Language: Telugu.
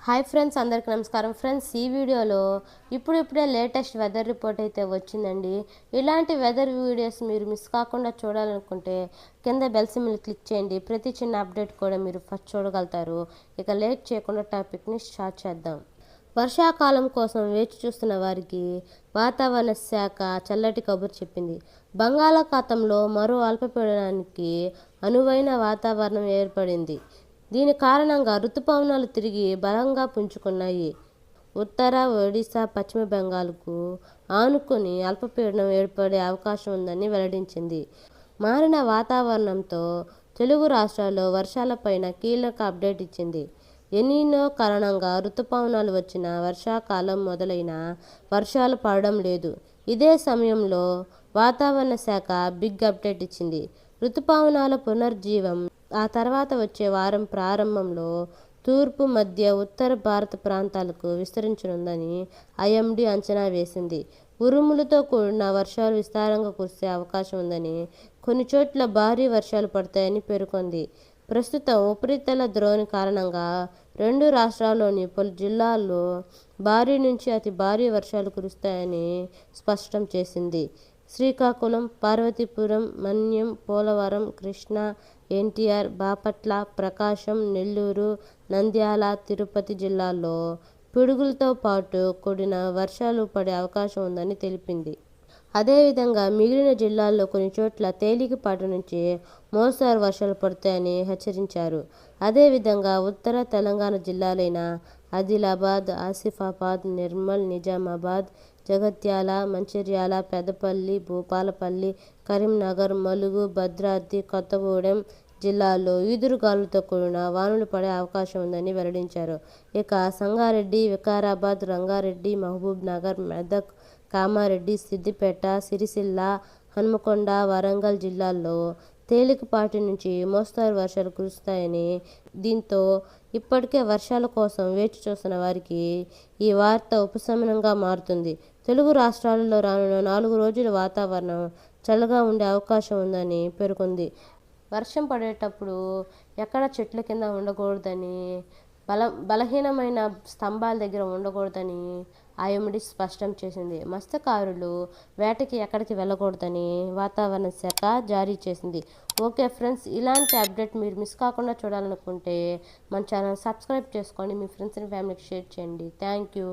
హాయ్ ఫ్రెండ్స్, అందరికీ నమస్కారం. ఫ్రెండ్స్, ఈ వీడియోలో ఇప్పుడే లేటెస్ట్ వెదర్ రిపోర్ట్ అయితే వచ్చిందండి. ఇలాంటి వెదర్ వీడియోస్ మీరు మిస్ కాకుండా చూడాలనుకుంటే కింద బెల్ సింబల్ క్లిక్ చేయండి. ప్రతి చిన్న అప్డేట్ కూడా మీరు ఫస్ట్ చూడగలుగుతారు. ఇక లేట్ చేయకుండా టాపిక్ని స్టార్ట్ చేద్దాం. వర్షాకాలం కోసం వేచి చూస్తున్న వారికి వాతావరణ శాఖ చల్లటి కబురు చెప్పింది. బంగాళాఖాతంలో మరో అల్పపీడనానికి అనువైన వాతావరణం ఏర్పడింది. దీని కారణంగా రుతుపవనాలు తిరిగి బలంగా పుంజుకున్నాయి. ఉత్తర ఒడిశా, పశ్చిమ బెంగాల్కు ఆనుకుని అల్పపీడనం ఏర్పడే అవకాశం ఉందని వెల్లడించింది. మారిన వాతావరణంతో తెలుగు రాష్ట్రాల్లో వర్షాలపైన కీలక అప్డేట్ ఇచ్చింది. ఎల్నినో కారణంగా రుతుపవనాలు వచ్చినా వర్షాకాలం మొదలైనా వర్షాలు పడడం లేదు. ఇదే సమయంలో వాతావరణ శాఖ బిగ్ అప్డేట్ ఇచ్చింది. రుతుపవనాల పునర్జీవం ఆ తర్వాత వచ్చే వారం ప్రారంభంలో తూర్పు, మధ్య, ఉత్తర భారత ప్రాంతాలకు విస్తరించనుందని ఐఎండీ అంచనా వేసింది. ఉరుములతో కూడిన వర్షాలు విస్తారంగా కురిసే అవకాశం ఉందని, కొన్ని చోట్ల భారీ వర్షాలు పడతాయని పేర్కొంది. ప్రస్తుతం ఉపరితల ద్రోణి కారణంగా రెండు రాష్ట్రాల్లోని పలు జిల్లాల్లో భారీ నుంచి అతి భారీ వర్షాలు కురుస్తాయని స్పష్టం చేసింది. శ్రీకాకుళం, పార్వతీపురం, మన్యం, పోలవరం, కృష్ణా, ఎన్టీఆర్, బాపట్ల, ప్రకాశం, నెల్లూరు, నంద్యాల, తిరుపతి జిల్లాల్లో పిడుగులతో పాటు కూడిన వర్షాలు పడే అవకాశం ఉందని తెలిపింది. అదేవిధంగా మిగిలిన జిల్లాల్లో కొన్ని చోట్ల తేలికపాటి నుంచి మోస్తరు వర్షాలు పడతాయని హెచ్చరించారు. అదేవిధంగా ఉత్తర తెలంగాణ జిల్లాలైన ఆదిలాబాద్, ఆసిఫాబాద్, నిర్మల్, నిజామాబాద్, జగిత్యాల, మంచిర్యాల, పెద్దపల్లి, భూపాలపల్లి, కరీంనగర్, ములుగు, భద్రాద్రి కొత్తగూడెం జిల్లాల్లో ఈదురుగాలులతో కూడిన వానలు పడే అవకాశం ఉందని వెల్లడించారు. ఇక సంగారెడ్డి, వికారాబాద్, రంగారెడ్డి, మహబూబ్ నగర్, మెదక్, కామారెడ్డి, సిద్దిపేట, సిరిసిల్ల, హన్మకొండ, వరంగల్ జిల్లాల్లో తేలికపాటి నుంచి మోస్తరు వర్షాలు కురుస్తాయని, దీంతో ఇప్పటికే వర్షాల కోసం వేచి చూస్తున్న వారికి ఈ వార్త ఉపశమనంగా మారుతుంది. తెలుగు రాష్ట్రాలలో రానున్న 4 రోజులు వాతావరణం చల్లగా ఉండే అవకాశం ఉందని పేర్కొంది. వర్షం పడేటప్పుడు ఎక్కడ చెట్ల కింద ఉండకూడదని, బలహీనమైన స్తంభాల దగ్గర ఉండకూడదని ఐఎండీ స్పష్టం చేసింది. మత్స్యకారులు వేటకి ఎక్కడికి వెళ్ళకూడదని వాతావరణ శాఖ జారీ చేసింది. ఓకే ఫ్రెండ్స్, ఇలాంటి అప్డేట్ మీరు మిస్ కాకుండా చూడాలనుకుంటే మన ఛానల్ సబ్స్క్రైబ్ చేసుకోండి. మీ ఫ్రెండ్స్ అండ్ ఫ్యామిలీకి షేర్ చేయండి. Thank you.